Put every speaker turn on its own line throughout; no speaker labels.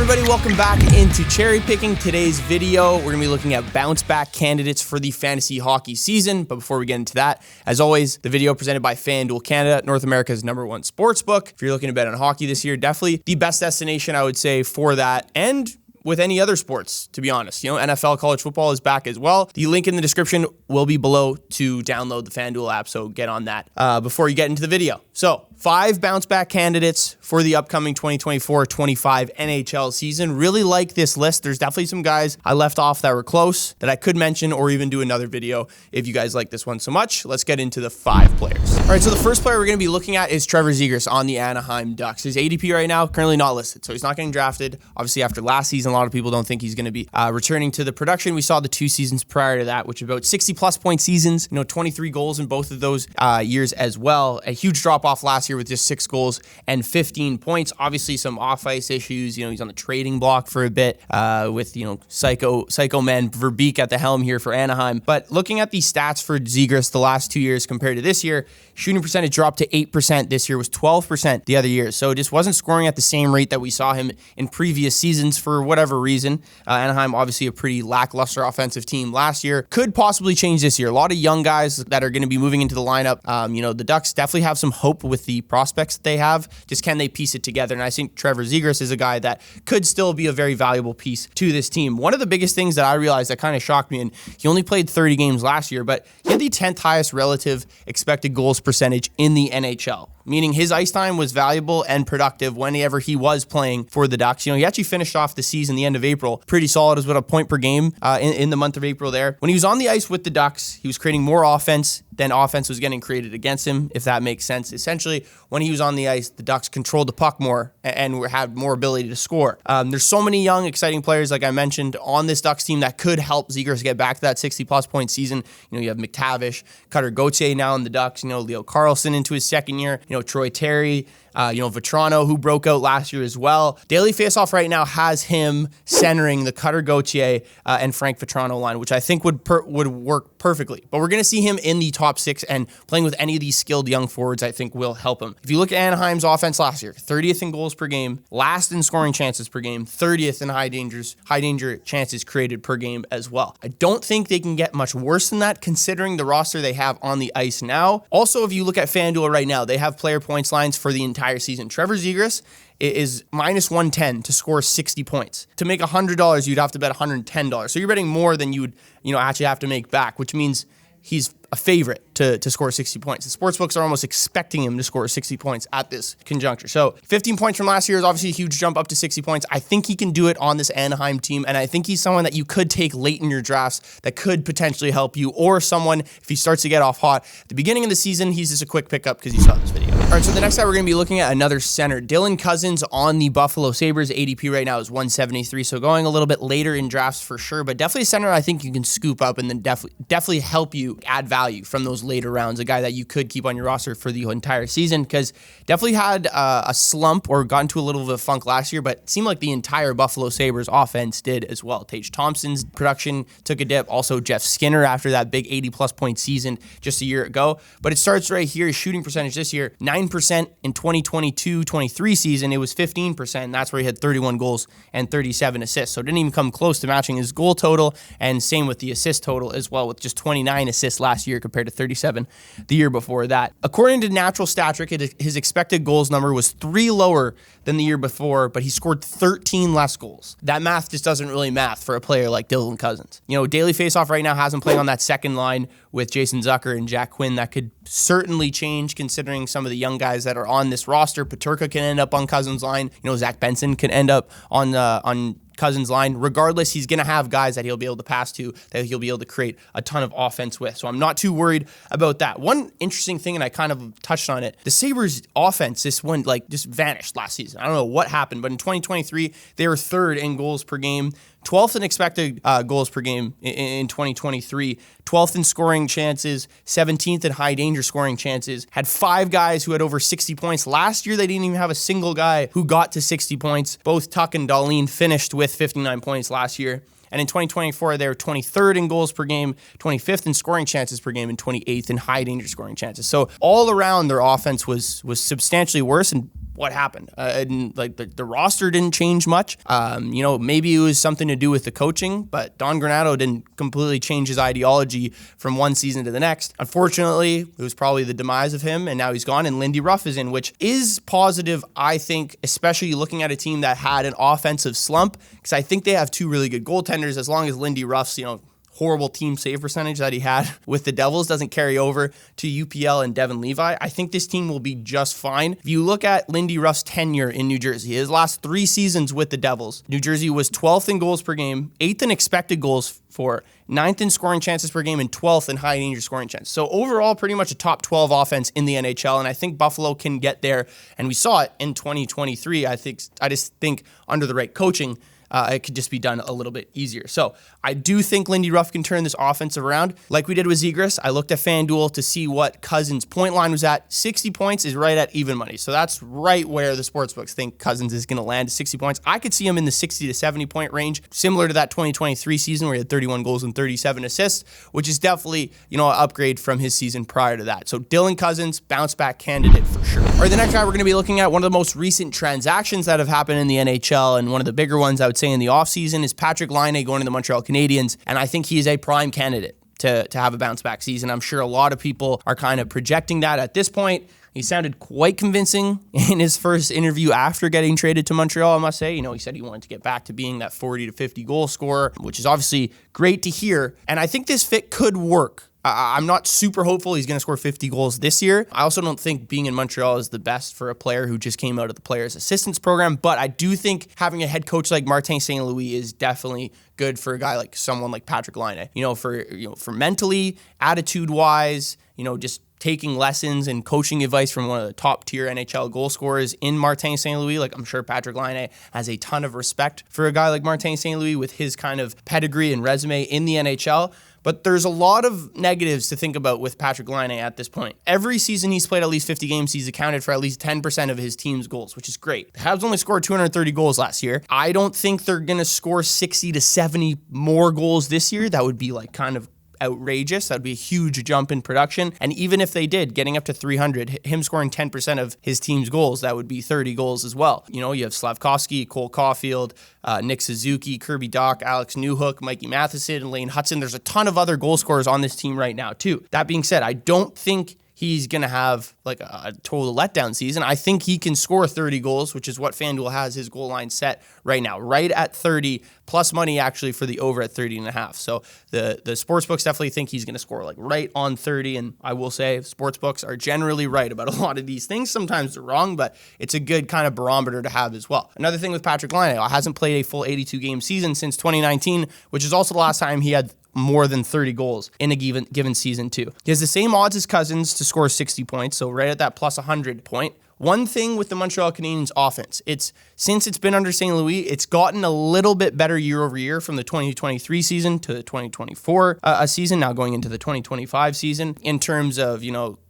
everybody, welcome back into Cherry Picking. Today's video, we're going to be looking at Bounceback candidates for the fantasy hockey season. But before we get into that, as always, the video presented by FanDuel Canada, North America's #1 sportsbook. If you're looking to bet on hockey this year, definitely the best destination, I would say, for that. And with any other sports, to be honest. You know, NFL, college football is back as well. The link in the description will be below to download the FanDuel app, so get on that before you get into the video. So, 5 bounce-back candidates for the upcoming 2024-25 NHL season. Really like this list. There's definitely some guys I left off that were close that I could mention or even do another video if you guys like this one so much. Let's get into the 5 players. All right, so the first player we're going to be looking at is Trevor Zegras on the Anaheim Ducks. His ADP right now, currently not listed, so he's not getting drafted. Obviously, after last season, a lot of people don't think he's going to be returning to the production we saw the 2 seasons prior to that, which are about 60-plus point seasons, 23 goals in both of those years as well. A huge drop-off last year with just 6 goals and 15 points. Obviously, some off-ice issues. He's on the trading block for a bit with, psycho man Verbeek at the helm here for Anaheim. But looking at the stats for Zegras the last 2 years compared to this year, shooting percentage dropped to 8% this year, was 12% the other year. So just wasn't scoring at the same rate that we saw him in previous seasons for whatever reason. Anaheim, obviously a pretty lackluster offensive team last year. Could possibly change this year. A lot of young guys that are going to be moving into the lineup. The Ducks definitely have some hope with the prospects that they have. Just can they piece it together? And I think Trevor Zegras is a guy that could still be a very valuable piece to this team. One of the biggest things that I realized that kind of shocked me, and he only played 30 games last year, but he had the 10th highest relative expected goals percentage in the NHL. Meaning his ice time was valuable and productive whenever he was playing for the Ducks. He actually finished off the season, the end of April, pretty solid, as with a point per game in the month of April there. When he was on the ice with the Ducks, he was creating more offense than offense was getting created against him, if that makes sense. Essentially, when he was on the ice, the Ducks controlled the puck more and had more ability to score. There's so many young, exciting players, like I mentioned, on this Ducks team that could help Zegras get back to that 60-plus point season. You have McTavish, Cutter Gauthier now in the Ducks, Leo Carlsson into his second year, Troy Terry, Vetrano, who broke out last year as well. Daily Faceoff right now has him centering the Cutter Gauthier and Frank Vetrano line, which I think would work perfectly. But we're going to see him in the top 6, and playing with any of these skilled young forwards, I think, will help him. If you look at Anaheim's offense last year, 30th in goals per game, last in scoring chances per game, 30th in high danger chances created per game as well. I don't think they can get much worse than that, considering the roster they have on the ice now. Also, if you look at FanDuel right now, they have player points lines for the entire season. Trevor Zegras is minus 110 to score 60 points. To make $100, you'd have to bet $110. So you're betting more than you would, actually have to make back, which means he's a favorite to score 60 points. The sportsbooks are almost expecting him to score 60 points at this conjuncture. So 15 points from last year is obviously a huge jump up to 60 points. I think he can do it on this Anaheim team, and I think he's someone that you could take late in your drafts that could potentially help you, or someone, if he starts to get off hot at the beginning of the season, he's just a quick pickup because you saw this video. All right, so the next guy we're going to be looking at another center. Cozens on the Buffalo Sabres. ADP right now is 173, so going a little bit later in drafts for sure, but definitely a center I think you can scoop up and then definitely help you add value from those later rounds. A guy that you could keep on your roster for the entire season, because definitely had a slump or got into a little bit of a funk last year, but it seemed like the entire Buffalo Sabres offense did as well. Tage Thompson's production took a dip. Also, Jeff Skinner after that big 80-plus point season just a year ago. But it starts right here. His shooting percentage this year, 9% in 2022-23 season. It was 15%. And that's where he had 31 goals and 37 assists. So it didn't even come close to matching his goal total. And same with the assist total as well, with just 29 assists last year compared to 37 the year before that. According to Natural Stat Trick, his expected goals number was 3 lower than the year before, but he scored 13 less goals. That math just doesn't really math for a player like Dylan Cozens. Daily Faceoff right now has him playing on that second line with Jason Zucker and Jack Quinn. That could certainly change considering some of the young guys that are on this roster. Paterka can end up on Cozens' line. Zach Benson can end up on Cozens' line. Regardless, he's going to have guys that he'll be able to pass to, that he'll be able to create a ton of offense with. So I'm not too worried about that. One interesting thing, and I kind of touched on it, the Sabres offense, this one just vanished last season. I don't know what happened, but in 2023, they were 3rd in goals per game, 12th in expected goals per game in 2023, 12th in scoring chances, 17th in high danger scoring chances, had 5 guys who had over 60 points. Last year, they didn't even have a single guy who got to 60 points. Both Tuck and Laine finished with 59 points last year. And in 2024, they were 23rd in goals per game, 25th in scoring chances per game, and 28th in high danger scoring chances. So all around, their offense was substantially worse, and what happened. And like the roster didn't change much. Maybe it was something to do with the coaching, but Don Granato didn't completely change his ideology from one season to the next. Unfortunately, it was probably the demise of him, and now he's gone, and Lindy Ruff is in, which is positive, I think, especially looking at a team that had an offensive slump, because I think they have two really good goaltenders. As long as Lindy Ruff's, horrible team save percentage that he had with the Devils doesn't carry over to UPL and Devin Levi, I think this team will be just fine. If you look at Lindy Ruff's tenure in New Jersey, his last 3 seasons with the Devils, New Jersey was 12th in goals per game, 8th in expected goals for, 9th in scoring chances per game, and 12th in high danger scoring chances. So overall, pretty much a top 12 offense in the NHL, and I think Buffalo can get there, and we saw it in 2023. I just think under the right coaching, it could just be done a little bit easier. So I do think Lindy Ruff can turn this offensive around. Like we did with Zegras, I looked at FanDuel to see what Cozens' point line was at. 60 points is right at even money. So that's right where the sportsbooks think Cozens is going to land, 60 points. I could see him in the 60 to 70 point range, similar to that 2023 season where he had 31 goals and 37 assists, which is definitely, an upgrade from his season prior to that. So Dylan Cozens, bounce back candidate for sure. All right, the next guy we're going to be looking at, one of the most recent transactions that have happened in the NHL, and one of the bigger ones I would say in the offseason, is Patrik Laine going to the Montreal Canadiens, and I think he is a prime candidate to have a bounce-back season. I'm sure a lot of people are kind of projecting that at this point. He sounded quite convincing in his first interview after getting traded to Montreal, I must say. He said he wanted to get back to being that 40 to 50 goal scorer, which is obviously great to hear, and I think this fit could work. I'm not super hopeful he's going to score 50 goals this year. I also don't think being in Montreal is the best for a player who just came out of the players' assistance program, but I do think having a head coach like Martin St. Louis is definitely good for a guy like someone like Patrik Laine. For mentally, attitude-wise, just taking lessons and coaching advice from one of the top-tier NHL goal scorers in Martin St. Louis. Like, I'm sure Patrik Laine has a ton of respect for a guy like Martin St. Louis with his kind of pedigree and resume in the NHL. But there's a lot of negatives to think about with Patrik Laine at this point. Every season he's played at least 50 games, he's accounted for at least 10% of his team's goals, which is great. The Habs only scored 230 goals last year. I don't think they're going to score 60 to 70 more goals this year. That would be kind of outrageous. That'd be a huge jump in production. And even if they did, getting up to 300, him scoring 10% of his team's goals, that would be 30 goals as well. You have Slavkovsky, Cole Caulfield, Nick Suzuki, Kirby Dach, Alex Newhook, Mikey Matheson, and Lane Hudson. There's a ton of other goal scorers on this team right now too. That being said, I don't think he's going to have a total letdown season. I think he can score 30 goals, which is what FanDuel has his goal line set right now, right at 30, plus money actually for the over at 30.5. So the sportsbooks definitely think he's going to score right on 30, and I will say sportsbooks are generally right about a lot of these things. Sometimes they're wrong, but it's a good kind of barometer to have as well. Another thing with Patrik Laine, he hasn't played a full 82-game season since 2019, which is also the last time he had more than 30 goals in a given season too. He has the same odds as Cozens to score 60 points, so right at that plus 100 point. One thing with the Montreal Canadiens offense, since it's been under St. Louis, it's gotten a little bit better year over year from the 2023 season to the 2024 season, now going into the 2025 season in terms of,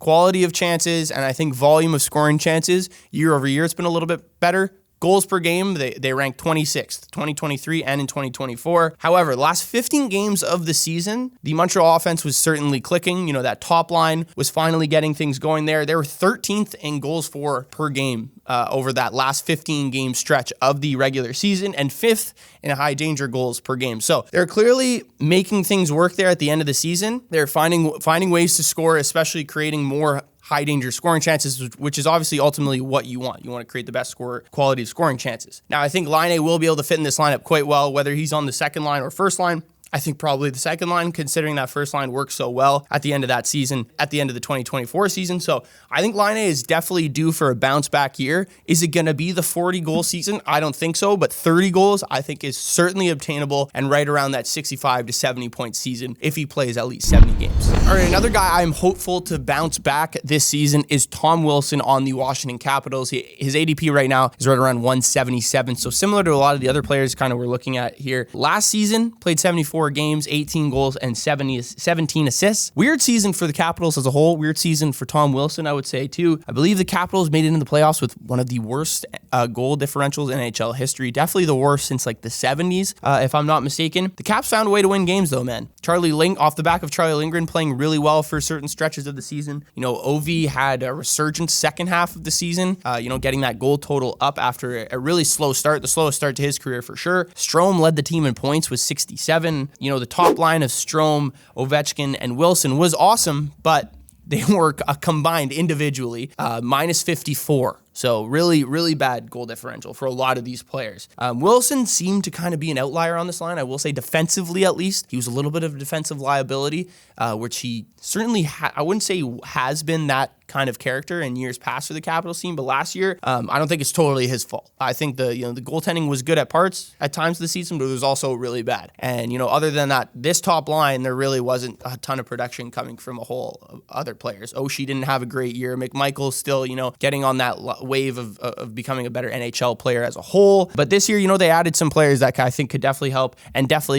quality of chances, and I think volume of scoring chances year over year, it's been a little bit better. Goals per game, they ranked 26th, 2023 and in 2024. However, the last 15 games of the season, the Montreal offense was certainly clicking. That top line was finally getting things going there. They were 13th in goals for per game over that last 15-game stretch of the regular season, and 5th in high danger goals per game. So they're clearly making things work there at the end of the season. They're finding ways to score, especially creating more high danger scoring chances, which is obviously ultimately what you want. You want to create the best quality of scoring chances. Now, I think Laine will be able to fit in this lineup quite well, whether he's on the second line or first line. I think probably the second line, considering that first line worked so well at the end of that season, at the end of the 2024 season. So I think Laine is definitely due for a bounce back year. Is it going to be the 40 goal season? I don't think so, but 30 goals I think is certainly obtainable and right around that 65 to 70 point season if he plays at least 70 games. All right, another guy I'm hopeful to bounce back this season is Tom Wilson on the Washington Capitals. His ADP right now is right around 177, so similar to a lot of the other players kind of we're looking at here. Last season, played 74 64 games, 18 goals, and 17 assists. Weird season for the Capitals as a whole. Weird season for Tom Wilson, I would say, too. I believe the Capitals made it into the playoffs with one of the worst goal differentials in NHL history. Definitely the worst since like the 70s, if I'm not mistaken. The Caps found a way to win games, though, man. Off the back of Charlie Lindgren playing really well for certain stretches of the season. Ovi had a resurgent second half of the season, getting that goal total up after a really slow start, the slowest start to his career for sure. Strome led the team in points with 67. The top line of Strome, Ovechkin, and Wilson was awesome, but they were combined individually, minus 54. So really, really bad goal differential for a lot of these players. Wilson seemed to kind of be an outlier on this line. I will say defensively, at least. He was a little bit of a defensive liability, which he certainly, I wouldn't say has been that kind of character in years past for the Capitals team, but last year, I don't think it's totally his fault. I think the goaltending was good at times of the season, but it was also really bad. And, other than that, this top line, there really wasn't a ton of production coming from a whole other players. Oshie didn't have a great year. McMichael's still, getting on that wave of becoming a better NHL player as a whole. But this year, they added some players that I think could definitely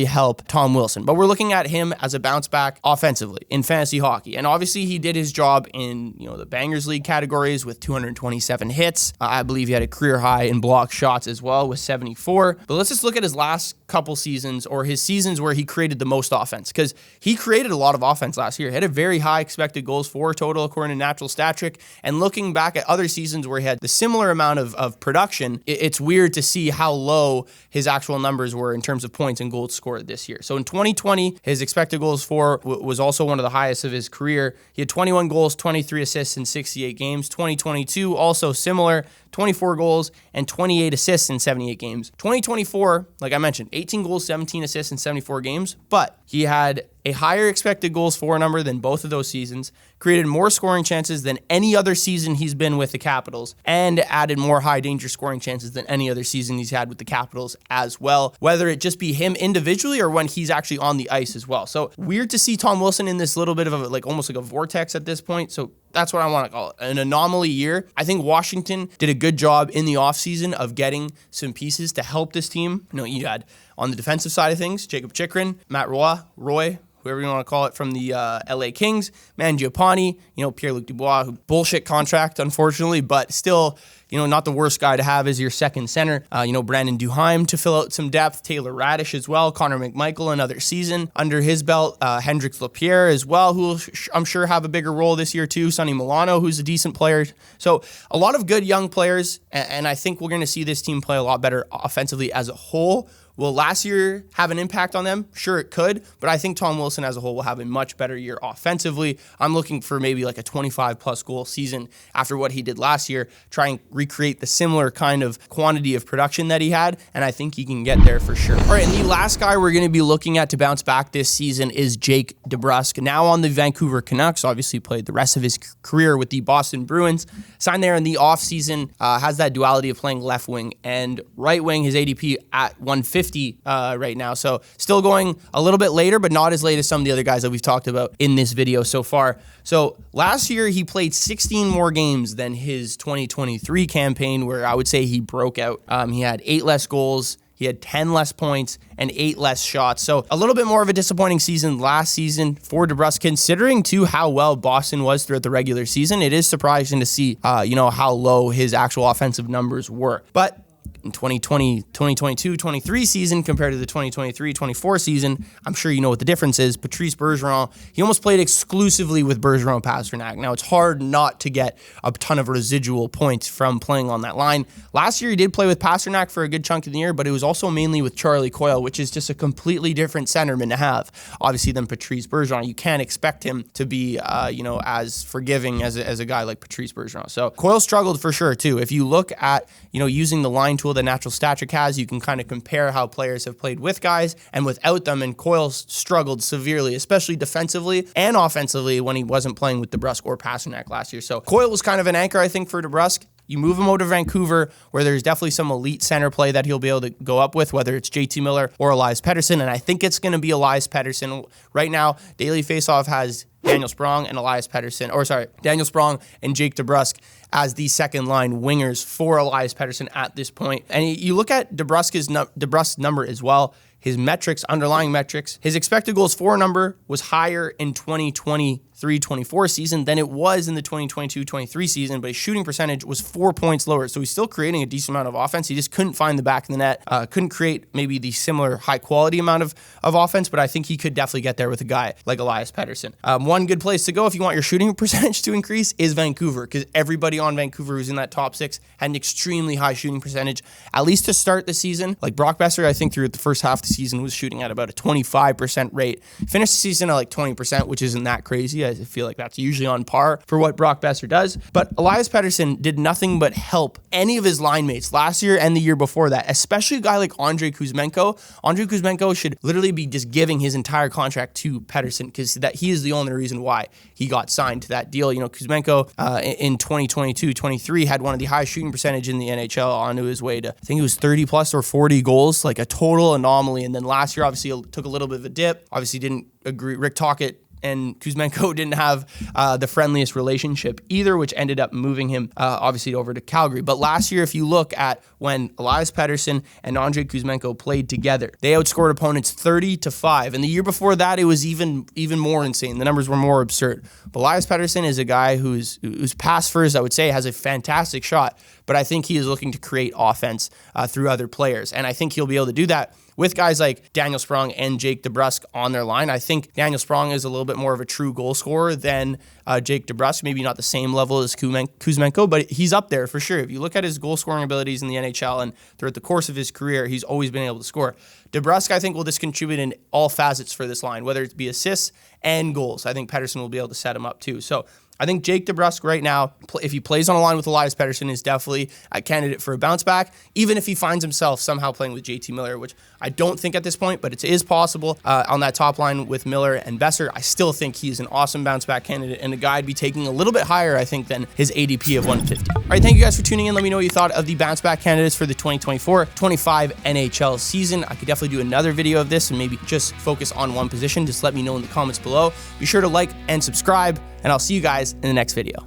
help Tom Wilson. But we're looking at him as a bounce back offensively in fantasy hockey. And obviously he did his job in, the Bangers League categories with 227 hits. I believe he had a career high in block shots as well with 74. But let's just look at his last couple seasons, or his seasons where he created the most offense, because he created a lot of offense last year. He had a very high expected goals for total according to Natural Stat Trick. And looking back at other seasons where he had the similar amount of production, it's weird to see how low his actual numbers were in terms of points and goals scored this year. So in 2020, his expected goals for was also one of the highest of his career. He had 21 goals, 23 assists in 68 games. 2022, also similar, 24 goals and 28 assists in 78 games. 2024, like I mentioned, 18 goals, 17 assists in 74 games, but he had a higher expected goals for number than both of those seasons, created more scoring chances than any other season he's been with the Capitals, and added more high danger scoring chances than any other season he's had with the Capitals as well, whether it just be him individually or when he's actually on the ice as well. So weird to see Tom Wilson in this little bit of almost like a vortex at this point. So that's what I want to call it, an anomaly year. I think Washington did a good job in the offseason of getting some pieces to help this team. You had on the defensive side of things, Jacob Chychrun, Matt Roy, whoever you want to call it, from the LA Kings, Mangiapane, Pierre-Luc Dubois, bullshit contract, unfortunately, but still, not the worst guy to have as your second center. Brandon Duheim to fill out some depth, Taylor Radish as well, Connor McMichael, another season under his belt, Hendrix Lapierre as well, who will, I'm sure, have a bigger role this year too, Sonny Milano, who's a decent player. So a lot of good young players, and I think we're going to see this team play a lot better offensively as a whole. Will last year have an impact on them? Sure, it could, but I think Tom Wilson as a whole will have a much better year offensively. I'm looking for maybe like a 25-plus goal season after what he did last year, try and recreate the similar kind of quantity of production that he had, and I think he can get there for sure. All right, and the last guy we're going to be looking at to bounce back this season is Jake DeBrusk. Now on the Vancouver Canucks, obviously played the rest of his career with the Boston Bruins, signed there in the offseason, has that duality of playing left wing and right wing, his ADP at 150 right now. So still going a little bit later, but not as late as some of the other guys that we've talked about in this video so far. So last year he played 16 more games than his 2023 campaign, where I would say he broke out. He had 8 less goals. He had 10 less points and 8 less shots. So a little bit more of a disappointing season last season for DeBrusk, considering too how well Boston was throughout the regular season. It is surprising to see, how low his actual offensive numbers were. But in 2022, 23 season compared to the 2023, 24 season, I'm sure you know what the difference is. Patrice Bergeron, he almost played exclusively with Bergeron Pastrnak. Now, it's hard not to get a ton of residual points from playing on that line. Last year, he did play with Pastrnak for a good chunk of the year, but it was also mainly with Charlie Coyle, which is just a completely different centerman to have, obviously, than Patrice Bergeron. You can't expect him to be, as forgiving as a guy like Patrice Bergeron. So Coyle struggled for sure, too. If you look at, using the line tool that Natural Stat Trick has, you can kind of compare how players have played with guys and without them, and Coyle struggled severely, especially defensively and offensively when he wasn't playing with DeBrusk or Pastrnak last year. So Coyle was kind of an anchor, I think, for DeBrusk. You move him out to Vancouver, where there's definitely some elite center play that he'll be able to go up with, whether it's JT Miller or Elias Pettersson, and I think it's going to be Elias Pettersson. Right now, Daily Faceoff has Daniel Sprong and Daniel Sprong and Jake DeBrusk as the second line wingers for Elias Pettersson at this point. And you look at DeBrusk's number as well. his metrics, underlying metrics. His expected goals for number was higher in 2023-24 season than it was in the 2022-23 season, but his shooting percentage was 4 points lower. So he's still creating a decent amount of offense. He just couldn't find the back of the net, couldn't create maybe the similar high quality amount of offense, but I think he could definitely get there with a guy like Elias Pettersson. One good place to go if you want your shooting percentage to increase is Vancouver, because everybody on Vancouver who's in that top 6 had an extremely high shooting percentage, at least to start the season. Like Brock Besser, I think through the first half of the season was shooting at about a 25% rate. Finished the season at like 20%, which isn't that crazy. I feel like that's usually on par for what Brock Besser does. But Elias Pettersson did nothing but help any of his line mates last year and the year before that, especially a guy like Andrei Kuzmenko. Andrei Kuzmenko should literally be just giving his entire contract to Pettersson, because that he is the only reason why he got signed to that deal. You know, Kuzmenko in 2022-23 had one of the highest shooting percentage in the NHL, onto his way to, I think it was 30 plus or 40 goals, like a total anomaly. And then last year, obviously, took a little bit of a dip. Obviously, didn't agree. Rick Tocchet and Kuzmenko didn't have the friendliest relationship either, which ended up moving him obviously over to Calgary. But last year, if you look at when Elias Pettersson and Andrei Kuzmenko played together, they outscored opponents 30-5. And the year before that, it was even more insane. The numbers were more absurd. But Elias Pettersson is a guy who's pass first, I would say, has a fantastic shot, but I think he is looking to create offense through other players. And I think he'll be able to do that with guys like Daniel Sprong and Jake DeBrusk on their line. I think Daniel Sprong is a little bit more of a true goal scorer than Jake DeBrusk, maybe not the same level as Kuzmenko, but he's up there for sure. If you look at his goal scoring abilities in the NHL and throughout the course of his career, he's always been able to score. DeBrusk, I think, will just contribute in all facets for this line, whether it be assists and goals. I think Pettersson will be able to set him up too. So I think Jake DeBrusk right now, if he plays on a line with Elias Pettersson, is definitely a candidate for a bounce back, even if he finds himself somehow playing with JT Miller, which I don't think at this point, but it is possible on that top line with Miller and Besser. I still think he's an awesome bounce back candidate and a guy I'd be taking a little bit higher, I think, than his ADP of 150. All right, thank you guys for tuning in. Let me know what you thought of the bounce back candidates for the 2024-25 NHL season. I could definitely do another video of this and maybe just focus on one position. Just let me know in the comments below. Be sure to like and subscribe, and I'll see you guys in the next video.